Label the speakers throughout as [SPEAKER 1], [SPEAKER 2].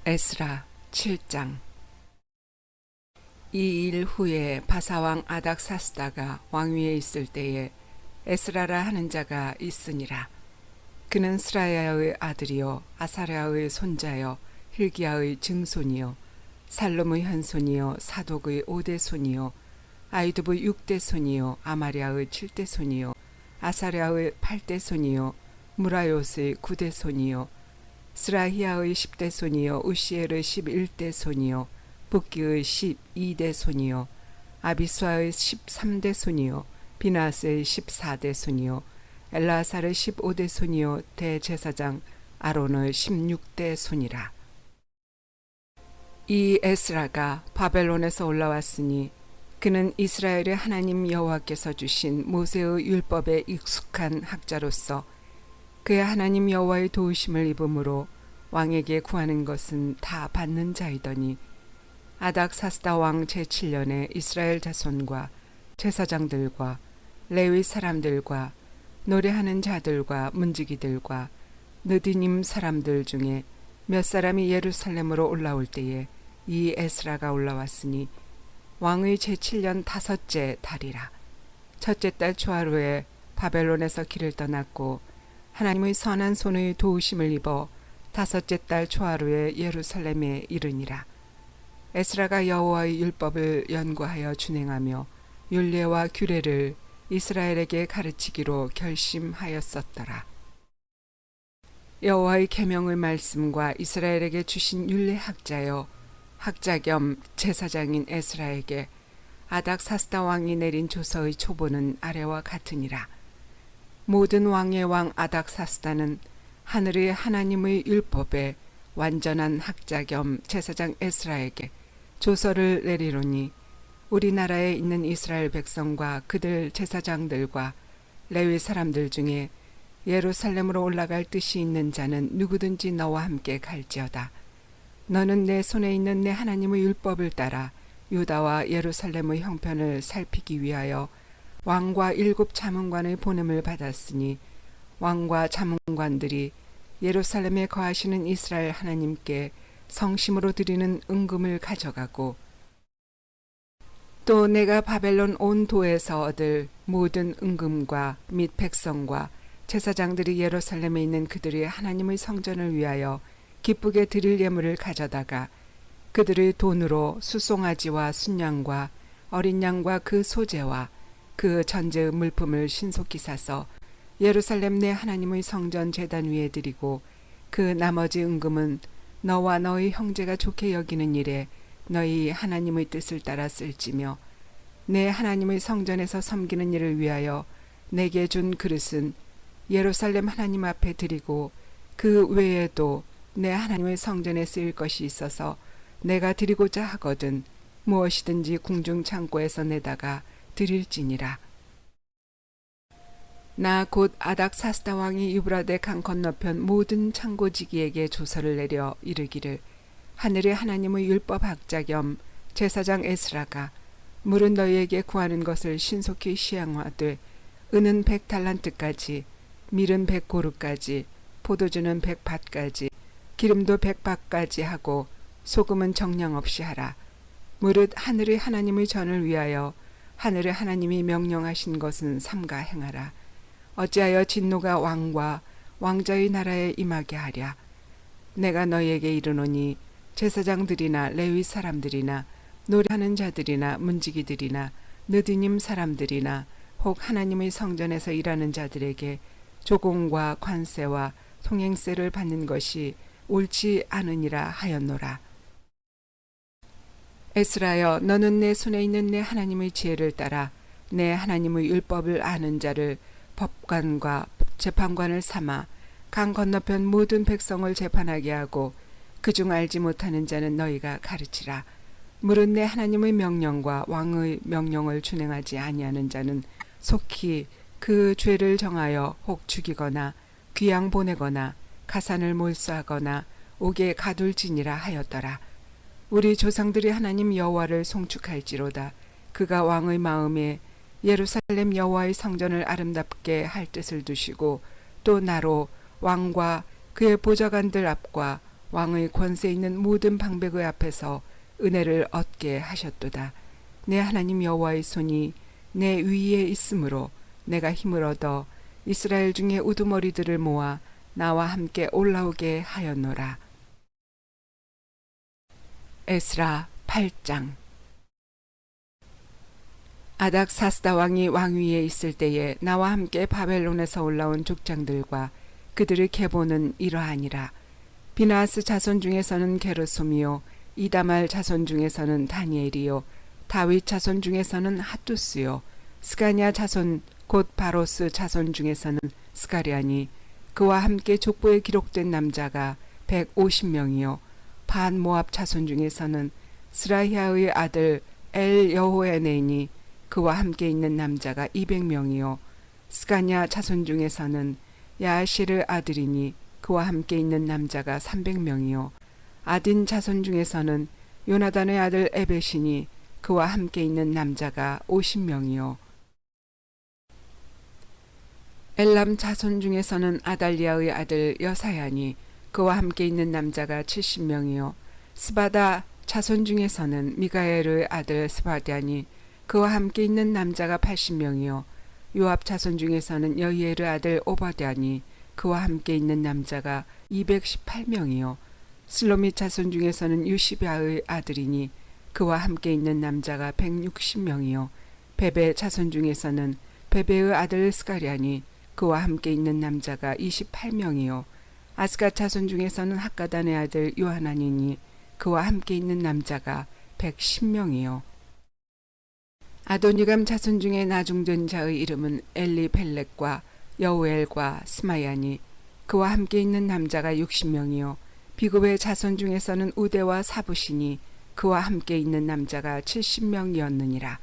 [SPEAKER 1] 에스라 7장. 이 일 후에 바사왕 아닥사스다가 왕위에 있을 때에 에스라라 하는 자가 있으니라. 그는 스라야의 아들이요 아사랴의 손자요 hil기야의 증손이요 살룸의 현손이요 사독의 5대 손이요 아이두의 6대 손이요 아마랴의 7대 손이요 아사랴의 8대 손이요 무라요스의 9대 손이요 스라히야의 10대 손이요 우시엘의 11대 손이요 붓기의 12대 손이요 아비수아의 13대 손이요 비나스의 14대 손이요 엘라살의 15대 손이요 대제사장 아론의 16대 손이라. 이 에스라가 바벨론에서 올라왔으니 그는 이스라엘의 하나님 여호와께서 주신 모세의 율법에 익숙한 학자로서 그의 하나님 여호와의 도우심을 입음으로 왕에게 구하는 것은 다 받는 자이더니 아닥사스다 왕 제7년에 이스라엘 자손과 제사장들과 레위 사람들과 노래하는 자들과 문지기들과 느디님 사람들 중에 몇 사람이 예루살렘으로 올라올 때에 이 에스라가 올라왔으니 왕의 제7년 5째 달이라. 첫째 달 초하루에 바벨론에서 길을 떠났고 하나님의 선한 손의 도우심을 입어 5째 달 초하루에 예루살렘에 이르니라. 에스라가 여호와의 율법을 연구하여 준행하며 율례와 규례를 이스라엘에게 가르치기로 결심하였었더라. 여호와의 계명의 말씀과 이스라엘에게 주신 율례 학자여 학자 겸 제사장인 에스라에게 아닥사스다 왕이 내린 조서의 초보는 아래와 같으니라. 모든 왕의 왕 아닥사스다는 하늘의 하나님의 율법에 완전한 학자 겸 제사장 에스라에게 조서를 내리노니 우리나라에 있는 이스라엘 백성과 그들 제사장들과 레위 사람들 중에 예루살렘으로 올라갈 뜻이 있는 자는 누구든지 너와 함께 갈지어다. 너는 내 손에 있는 내 하나님의 율법을 따라 유다와 예루살렘의 형편을 살피기 위하여 왕과 7 자문관의 보냄을 받았으니 왕과 자문관들이 예루살렘에 거하시는 이스라엘 하나님께 성심으로 드리는 은금을 가져가고 또 내가 바벨론 온 도에서 얻을 모든 은금과 및 백성과 제사장들이 예루살렘에 있는 그들의 하나님의 성전을 위하여 기쁘게 드릴 예물을 가져다가 그들의 돈으로 수송아지와 순양과 어린 양과 그 소재와 그 전제의 물품을 신속히 사서 예루살렘 내 하나님의 성전 제단 위에 드리고 그 나머지 은금은 너와 너의 형제가 좋게 여기는 일에 너희 하나님의 뜻을 따라 쓸지며 내 하나님의 성전에서 섬기는 일을 위하여 내게 준 그릇은 예루살렘 하나님 앞에 드리고 그 외에도 내 하나님의 성전에 쓰일 것이 있어서 내가 드리고자 하거든 무엇이든지 궁중 창고에서 내다가 드릴지니라. 나 곧 아닥사스다 왕이 유브라데 강 건너편 모든 창고지기에게 조서를 내려 이르기를 하늘의 하나님의 율법 학자 겸 제사장 에스라가 물은 너희에게 구하는 것을 신속히 시행하되 은은 100달란트까지 밀은 100고루까지 포도주는 100밭까지 기름도 100밭까지 하고 소금은 정량 없이 하라. 무릇 하늘의 하나님의 전을 위하여 하늘의 하나님이 명령하신 것은 삼가 행하라. 어찌하여 진노가 왕과 왕자의 나라에 임하게 하랴. 내가 너희에게 이르노니 제사장들이나 레위 사람들이나 노래하는 자들이나 문지기들이나 느디님 사람들이나 혹 하나님의 성전에서 일하는 자들에게 조공과 관세와 통행세를 받는 것이 옳지 않으니라 하였노라. 에스라여, 너는 내 손에 있는 내 하나님의 지혜를 따라 내 하나님의 율법을 아는 자를 법관과 재판관을 삼아 강 건너편 모든 백성을 재판하게 하고 그중 알지 못하는 자는 너희가 가르치라. 무릇 내 하나님의 명령과 왕의 명령을 준행하지 아니하는 자는 속히 그 죄를 정하여 혹 죽이거나 귀양 보내거나 가산을 몰수하거나 옥에 가둘지니라 하였더라. 우리 조상들이 하나님 여호와를 송축할지로다. 그가 왕의 마음에 예루살렘 여호와의 성전을 아름답게 할 뜻을 두시고 또 나로 왕과 그의 보좌관들 앞과 왕의 권세 있는 모든 방백의 앞에서 은혜를 얻게 하셨도다. 내 하나님 여호와의 손이 내 위에 있으므로 내가 힘을 얻어 이스라엘 중에 우두머리들을 모아 나와 함께 올라오게 하였노라. 에스라 8장. 아닥사스다 왕이 왕위에 있을 때에 나와 함께 바벨론에서 올라온 족장들과 그들의 계보는 이러하니라. 비나스 자손 중에서는 게르솜이요, 이다말 자손 중에서는 다니엘이요, 다윗 자손 중에서는 핫두스요, 스가냐 자손 곧 바로스 자손 중에서는 스가랴니, 그와 함께 족보에 기록된 남자가 150명이요, 반 모압 자손 중에서는 스라히아의 아들 엘 여호에네니, 그와 함께 있는 남자가 200명이요, 스가냐 자손 중에서는 야시르 아들이니 그와 함께 있는 남자가 300명이요, 아딘 자손 중에서는 요나단의 아들 에벳이니 그와 함께 있는 남자가 50명이요, 엘람 자손 중에서는 아달리아의 아들 여사야니 그와 함께 있는 남자가 70명이요, 스바다 자손 중에서는 미가엘의 아들 스바다니 그와 함께 있는 남자가 80명이요, 요압 자손 중에서는 여이엘의 아들 오바댜니 그와 함께 있는 남자가 218명이요, 슬로밋 자손 중에서는 유시바의 아들이니 그와 함께 있는 남자가 160명이요, 베베 자손 중에서는 베베의 아들 스가랴니 그와 함께 있는 남자가 28명이요, 아스갓 자손 중에서는 학가단의 아들 요하나니니 그와 함께 있는 남자가 110명이요, 아도니감 자손 중에 나중된 자의 이름은 엘리펠렉과 여우엘과 스마야니 그와 함께 있는 남자가 60명이요, 비굽의 자손 중에서는 우대와 사부시니 그와 함께 있는 남자가 70명이었느니라.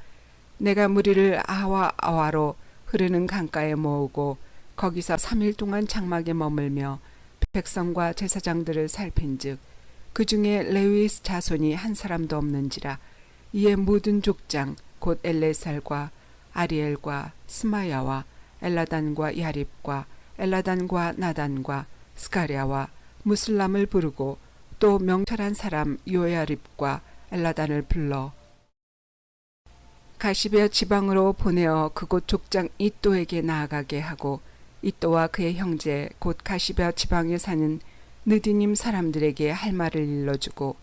[SPEAKER 1] 내가 무리를 아와 아와로 흐르는 강가에 모으고 거기서 3일 동안 장막에 머물며 백성과 제사장들을 살핀즉 그 중에 레위 자손이 한 사람도 없는지라. 이에 모든 족장 곧 엘레살과 아리엘과 스마야와 엘라단과 야립과 엘라단과 나단과 스가랴와 무슬람을 부르고 또 명철한 사람 요야립과 엘라단을 불러 가시베 지방으로 보내어 그곳 족장 이또에게 나아가게 하고 이또와 그의 형제 곧 가시베 지방에 사는 느디님 사람들에게 할 말을 일러주고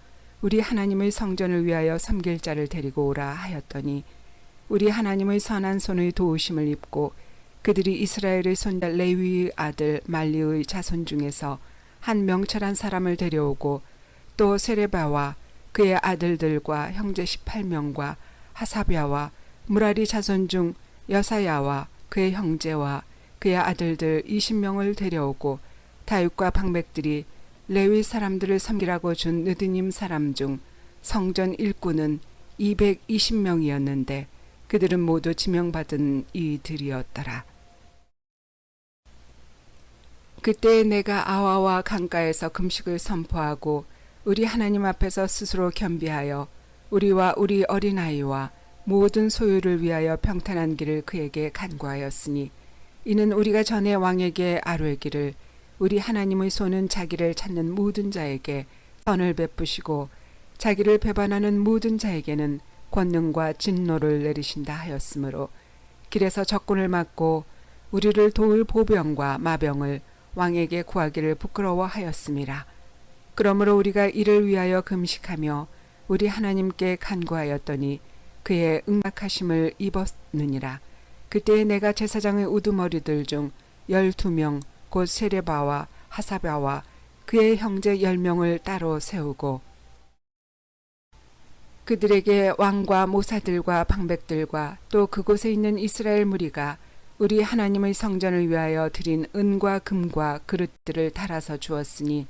[SPEAKER 1] 우리 하나님의 성전을 위하여 섬길 자를 데리고 오라 하였더니 우리 하나님의 선한 손의 도우심을 입고 그들이 이스라엘의 손자 레위의 아들 말리의 자손 중에서 한 명철한 사람을 데려오고 또 세레바와 그의 아들들과 형제 18명과 하사랴와 무라리 자손 중 여사야와 그의 형제와 그의 아들들 20명을 데려오고 다윗과 방백들이 레위 사람들을 섬기라고 준 느드님 사람 중 성전 일꾼은 220명이었는데 그들은 모두 지명받은 이들이었더라. 그때 내가 아와와 강가에서 금식을 선포하고 우리 하나님 앞에서 스스로 겸비하여 우리와 우리 어린아이와 모든 소유를 위하여 평탄한 길을 그에게 간구하였으니 이는 우리가 전에 왕에게 아뢰기를 우리 하나님의 손은 자기를 찾는 모든 자에게 선을 베푸시고 자기를 배반하는 모든 자에게는 권능과 진노를 내리신다 하였으므로 길에서 적군을 막고 우리를 도울 보병과 마병을 왕에게 구하기를 부끄러워하였음이라. 그러므로 우리가 이를 위하여 금식하며 우리 하나님께 간구하였더니 그의 응답하심을 입었느니라. 그때에 내가 제사장의 우두머리들 중 12명 곧 세레바와 하사랴와 그의 형제 10명을 따로 세우고 그들에게 왕과 모사들과 방백들과 또 그곳에 있는 이스라엘 무리가 우리 하나님의 성전을 위하여 드린 은과 금과 그릇들을 달아서 주었으니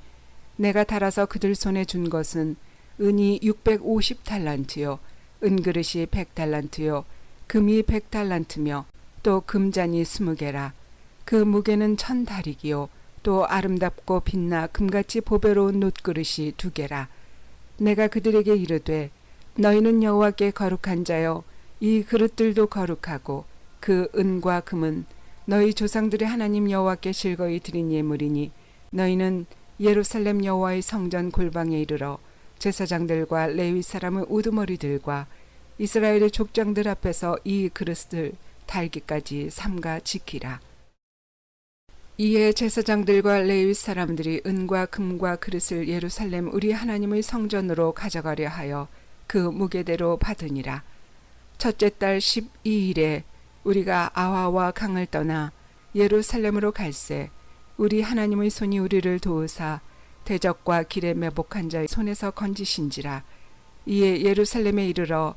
[SPEAKER 1] 내가 달아서 그들 손에 준 것은 은이 650달란트요 은그릇이 100달란트요 금이 100달란트며 또 금잔이 20개라. 그 무게는 1000다리기요 또 아름답고 빛나 금같이 보배로운 놋그릇이 2개라. 내가 그들에게 이르되 너희는 여호와께 거룩한 자여 이 그릇들도 거룩하고 그 은과 금은 너희 조상들의 하나님 여호와께 즐거이 드린 예물이니 너희는 예루살렘 여호와의 성전 골방에 이르러 제사장들과 레위 사람의 우두머리들과 이스라엘의 족장들 앞에서 이 그릇을 달기까지 삼가 지키라. 이에 제사장들과 레위 사람들이 은과 금과 그릇을 예루살렘 우리 하나님의 성전으로 가져가려 하여 그 무게대로 받으니라. 첫째 달 12일에 우리가 아화와 강을 떠나 예루살렘으로 갈새 우리 하나님의 손이 우리를 도우사 대적과 길에 매복한 자의 손에서 건지신지라. 이에 예루살렘에 이르러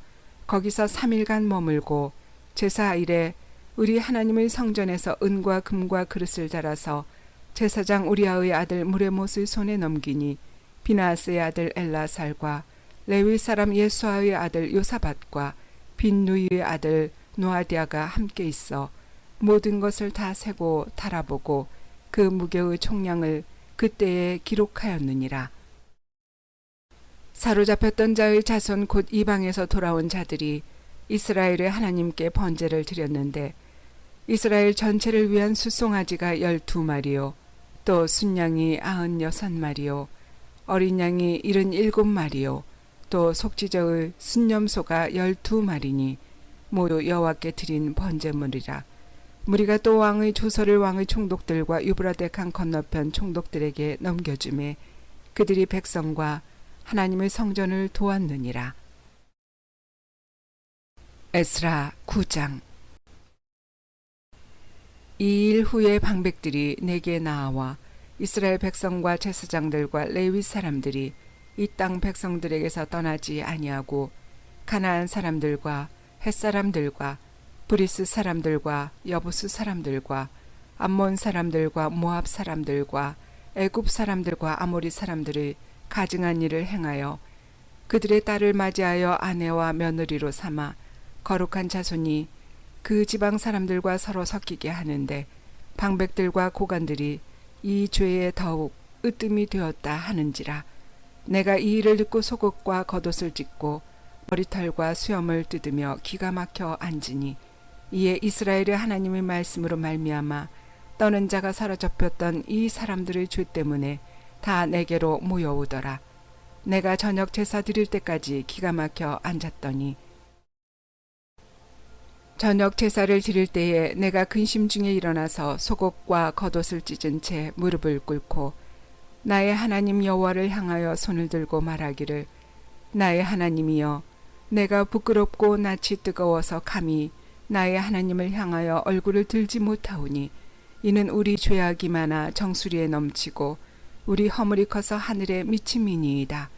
[SPEAKER 1] 거기서 3일간 머물고 제사일에 우리 하나님의 성전에서 은과 금과 그릇을 달아서 제사장 우리아의 아들 무레못의 손에 넘기니 비나스의 아들 엘라살과 레위 사람 예수아의 아들 요사밧과 빈누이의 아들 노아디아가 함께 있어 모든 것을 다 세고 달아보고 그 무게의 총량을 그때에 기록하였느니라. 사로잡혔던 자의 자손 곧 이방에서 돌아온 자들이 이스라엘의 하나님께 번제를 드렸는데 이스라엘 전체를 위한 수송아지가 12마리요 또 순양이 96마리요 어린 양이 77마리요 또 속지저의 순념소가 12마리니 모두 여호와께 드린 번제물이라. 무리가 또 왕의 조서를 왕의 총독들과 유브라데 강 건너편 총독들에게 넘겨주매 그들이 백성과 하나님의 성전을 도왔느니라. 에스라 9장. 이 일 후에 방백들이 내게 나와 이스라엘 백성과 제사장들과 레위 사람들이 이 땅 백성들에게서 떠나지 아니하고 가나안 사람들과 헷 사람들과 브리스 사람들과 여부스 사람들과 암몬 사람들과 모압 사람들과 애굽 사람들과 아모리 사람들의 가증한 일을 행하여 그들의 딸을 맞이하여 아내와 며느리로 삼아 거룩한 자손이 그 지방 사람들과 서로 섞이게 하는데 방백들과 고관들이 이 죄에 더욱 으뜸이 되었다 하는지라. 내가 이 일을 듣고 속옷과 겉옷을 찢고 머리털과 수염을 뜯으며 기가 막혀 앉으니 이에 이스라엘의 하나님의 말씀으로 말미암아 떠는 자가 사로잡혔던 이 사람들의 죄 때문에 다 내게로 모여오더라. 내가 저녁 제사 드릴 때까지 기가 막혀 앉았더니 저녁 제사를 드릴 때에 내가 근심 중에 일어나서 속옷과 겉옷을 찢은 채 무릎을 꿇고 나의 하나님 여호와를 향하여 손을 들고 말하기를 나의 하나님이여 내가 부끄럽고 낯이 뜨거워서 감히 나의 하나님을 향하여 얼굴을 들지 못하오니 이는 우리 죄악이 많아 정수리에 넘치고 우리 허물이 커서 하늘에 미침이니이다.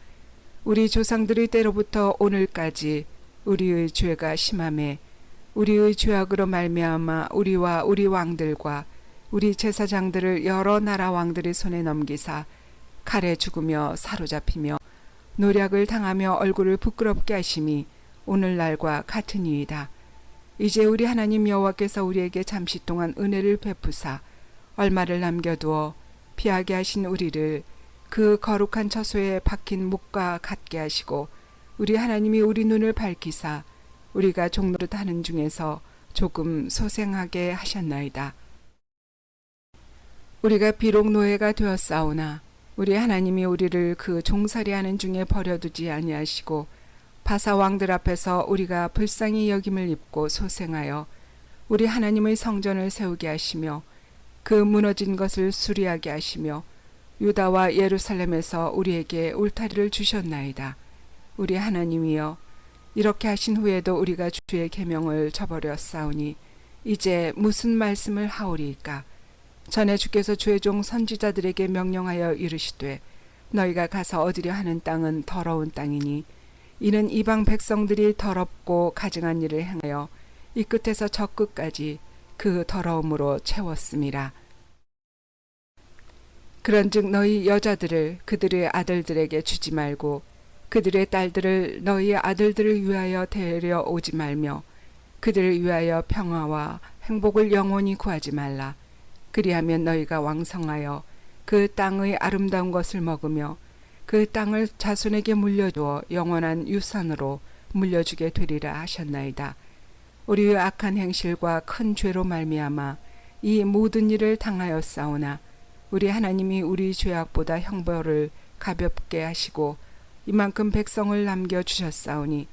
[SPEAKER 1] 우리 조상들의 때로부터 오늘까지 우리의 죄가 심하매 우리의 죄악으로 말미암아 우리와 우리 왕들과 우리 제사장들을 여러 나라 왕들의 손에 넘기사 칼에 죽으며 사로잡히며 노략을 당하며 얼굴을 부끄럽게 하심이 오늘날과 같으니이다. 이제 우리 하나님 여호와께서 우리에게 잠시 동안 은혜를 베푸사 얼마를 남겨두어 피하게 하신 우리를 그 거룩한 처소에 박힌 묵과 같게 하시고 우리 하나님이 우리 눈을 밝히사 우리가 종노릇 하는 중에서 조금 소생하게 하셨나이다. 우리가 비록 노예가 되었사오나 우리 하나님이 우리를 그 종살이하는 중에 버려두지 아니하시고 바사 왕들 앞에서 우리가 불쌍히 여김을 입고 소생하여 우리 하나님의 성전을 세우게 하시며 그 무너진 것을 수리하게 하시며 유다와 예루살렘에서 우리에게 울타리를 주셨나이다. 우리 하나님이여 이렇게 하신 후에도 우리가 주의 계명을 저버렸사오니 이제 무슨 말씀을 하오리이까. 전에 주께서 주의 종 선지자들에게 명령하여 이르시되 너희가 가서 얻으려 하는 땅은 더러운 땅이니 이는 이방 백성들이 더럽고 가증한 일을 행하여 이 끝에서 저 끝까지 그 더러움으로 채웠음이라. 그런즉 너희 여자들을 그들의 아들들에게 주지 말고 그들의 딸들을 너희의 아들들을 위하여 데려오지 말며 그들을 위하여 평화와 행복을 영원히 구하지 말라. 그리하면 너희가 왕성하여 그 땅의 아름다운 것을 먹으며 그 땅을 자손에게 물려주어 영원한 유산으로 물려주게 되리라 하셨나이다. 우리의 악한 행실과 큰 죄로 말미암아 이 모든 일을 당하였사오나 우리 하나님이 우리 죄악보다 형벌을 가볍게 하시고 이만큼 백성을 남겨주셨사오니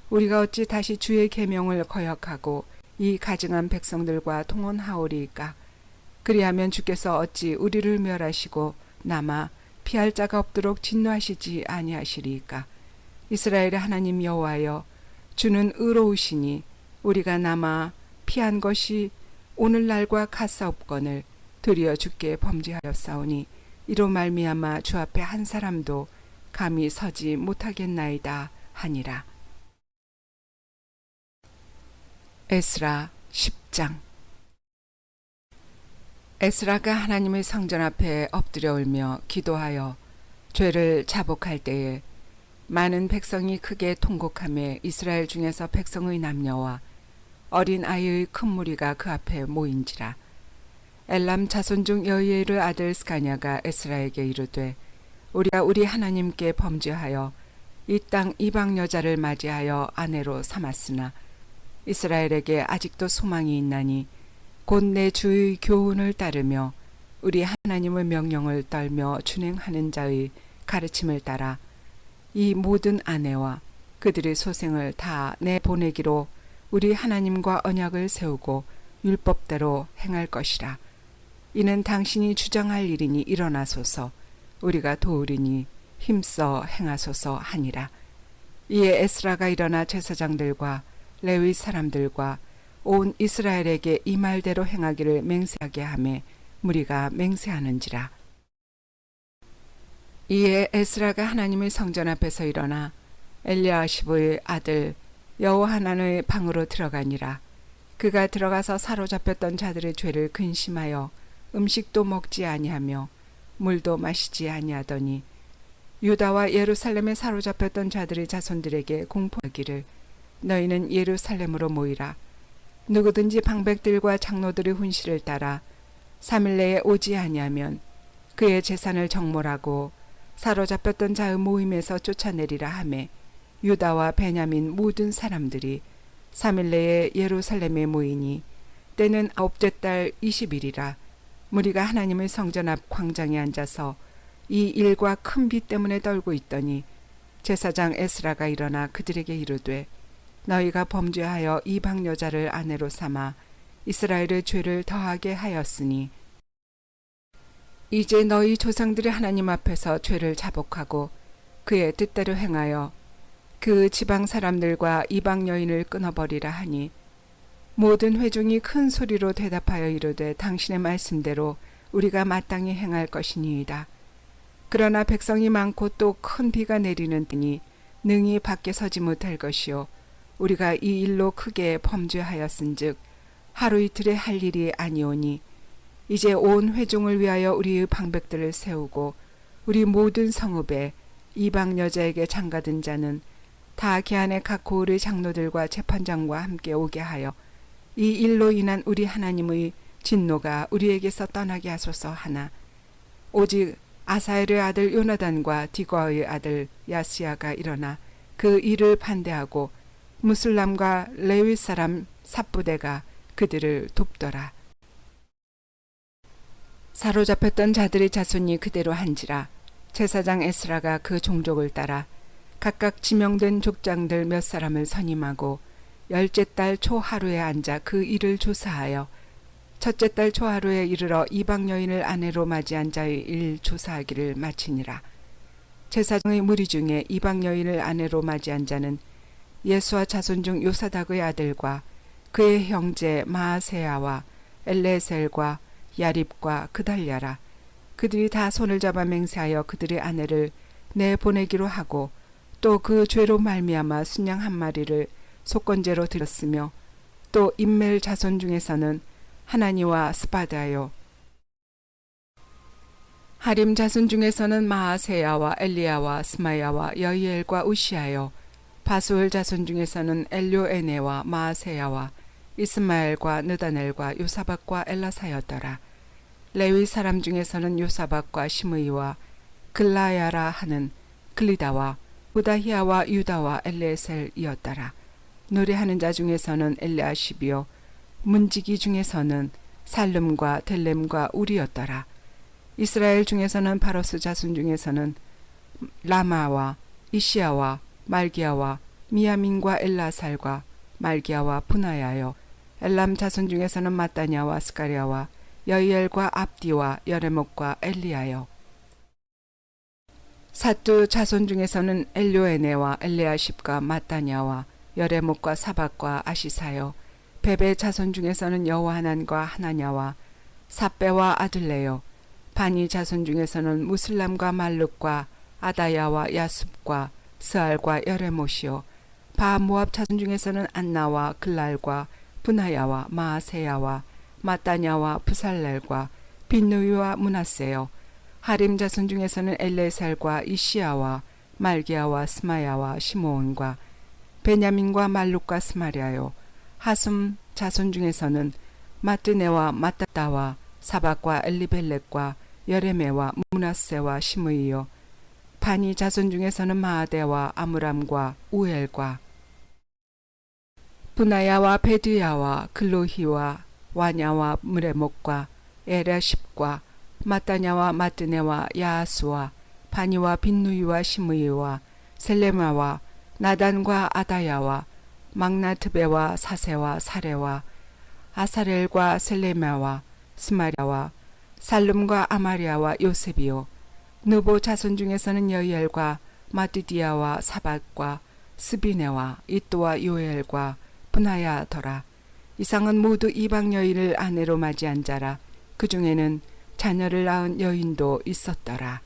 [SPEAKER 1] 우리가 어찌 다시 주의 계명을 거역하고 이 가증한 백성들과 통혼하오리이까. 그리하면 주께서 어찌 우리를 멸하시고 남아 피할 자가 없도록 진노하시지 아니하시리이까. 이스라엘의 하나님 여호와여, 주는 의로우시니 우리가 남아 피한 것이 오늘날과 같사옵거늘 도리어 주께 범죄하였사오니 이로 말미암아 주 앞에 한 사람도 감히 서지 못하겠나이다 하니라. 에스라 10장. 에스라가 하나님의 성전 앞에 엎드려 울며 기도하여 죄를 자복할 때에 많은 백성이 크게 통곡하며 이스라엘 중에서 백성의 남녀와 어린 아이의 큰 무리가 그 앞에 모인지라. 엘람 자손 중 여이엘의 아들 스가냐가 에스라에게 이르되 우리가 우리 하나님께 범죄하여 이 땅 이방 여자를 맞이하여 아내로 삼았으나 이스라엘에게 아직도 소망이 있나니 곧 내 주의 교훈을 따르며 우리 하나님의 명령을 떨며 준행하는 자의 가르침을 따라 이 모든 아내와 그들의 소생을 다 내보내기로 우리 하나님과 언약을 세우고 율법대로 행할 것이라. 이는 당신이 주장할 일이니 일어나소서, 우리가 도우리니 힘써 행하소서 하니라. 이에 에스라가 일어나 제사장들과 레위 사람들과 온 이스라엘에게 이 말대로 행하기를 맹세하게 하매 무리가 맹세하는지라. 이에 에스라가 하나님의 성전 앞에서 일어나 엘리야십의 아들 여호하난의 방으로 들어가니라. 그가 들어가서 사로잡혔던 자들의 죄를 근심하여 음식도 먹지 아니하며 물도 마시지 아니하더니 유다와 예루살렘에 사로잡혔던 자들의 자손들에게 공포하기를 너희는 예루살렘으로 모이라. 누구든지 방백들과 장로들의 훈시를 따라 3일 내에 오지 아니하면 그의 재산을 정몰하고 사로잡혔던 자의 모임에서 쫓아내리라 하매 유다와 베냐민 모든 사람들이 3일 내에 예루살렘에 모이니 때는 9째 달 20일이라. 무리가 하나님의 성전 앞 광장에 앉아서 이 일과 큰 비 때문에 떨고 있더니 제사장 에스라가 일어나 그들에게 이르되 너희가 범죄하여 이방 여자를 아내로 삼아 이스라엘의 죄를 더하게 하였으니 이제 너희 조상들의 하나님 앞에서 죄를 자복하고 그의 뜻대로 행하여 그 지방 사람들과 이방 여인을 끊어버리라 하니 모든 회중이 큰 소리로 대답하여 이르되 당신의 말씀대로 우리가 마땅히 행할 것이니이다. 그러나 백성이 많고 또 큰 비가 내리는 때니 능히 밖에 서지 못할 것이요 우리가 이 일로 크게 범죄하였은즉 하루 이틀에 할 일이 아니오니 이제 온 회중을 위하여 우리의 방백들을 세우고 우리 모든 성읍에 이방 여자에게 장가든 자는 다 계안의 각 고을의 장로들과 재판장과 함께 오게 하여 이 일로 인한 우리 하나님의 진노가 우리에게서 떠나게 하소서 하나 오직 아사엘의 아들 요나단과 디과의 아들 야스야가 일어나 그 일을 반대하고 무슬람과 레위 사람 삽부대가 그들을 돕더라. 사로잡혔던 자들의 자손이 그대로 한지라. 제사장 에스라가 그 종족을 따라 각각 지명된 족장들 몇 사람을 선임하고 10째 달 초하루에 앉아 그 일을 조사하여 첫째 달 초하루에 이르러 이방 여인을 아내로 맞이한 자의 일 조사하기를 마치니라. 제사장의 무리 중에 이방 여인을 아내로 맞이한 자는 예수와 자손 중 요사닥의 아들과 그의 형제 마아세야와 엘레셀과 야립과 그달랴라. 그들이 다 손을 잡아 맹세하여 그들의 아내를 내보내기로 하고 또 그 죄로 말미암아 순양 한 마리를 속건제로 드렸으며 또 임멜 자손 중에서는 하나니와 스바다요 하림 자손 중에서는 마아세야와 엘리야와 스마야와 여이엘과 우시아요 바수엘 자손 중에서는 엘료에네와 마아세야와 이스마엘과 느다넬과 요사박과 엘라사였더라. 레위 사람 중에서는 요사박과 시므이와 글라야라 하는 글리다와 부다히아와 유다와 엘레셀이었더라. 노래하는 자 중에서는 엘리아십이요 문지기 중에서는 살름과 델렘과 우리였더라. 이스라엘 중에서는 바로스 자손 중에서는 라마와 이시야와 말기야와 미야민과 엘라살과 말기야와 분하야요. 엘람 자손 중에서는 마따냐와 스가랴와 여이엘과 압디와 여레목과 엘리야요. 사뚜 자손 중에서는 엘료에네와 엘레아십과 마따냐와 여레목과 사박과 아시사요. 베베 자손 중에서는 여호하난과 하나냐와 삽베와 아들레요. 바니 자손 중에서는 무슬람과 말룩과 아다야와 야숲과 스알과 여레못이요. 바모압 자손 중에서는 안나와 글랄과 분하야와 마아세야와 마따냐와 부살렐과 빈누이와 문하세요. 하림 자손 중에서는 엘레살과 이시야와 말기야와 스마야와 시므온과 베냐민과 말룩과 스마랴요. 하숨 자손 중에서는 마뜨네와 마따다와 사박과 엘리벨렉과 여레메와 문하세와 시므이요. 바니 자손 중에서는 마아데와 아므람과 우엘과 분하야와 베드야와 글로히와 와냐와 무레목과 에라십과 마따냐와 마뜨네와 야하스와 바니와 빈누이와 시므이와 셀레마와 나단과 아다야와 막나트베와 사세와 사레와 아사렐과 셀레마와 스마랴와 살룸과 아마리아와 요셉이요. 느보 자손 중에서는 여이엘과 마띠디아와 사박과 스비네와 이또와 요엘과 분하야더라. 이상은 모두 이방 여인을 아내로 맞이한 자라. 그 중에는 자녀를 낳은 여인도 있었더라.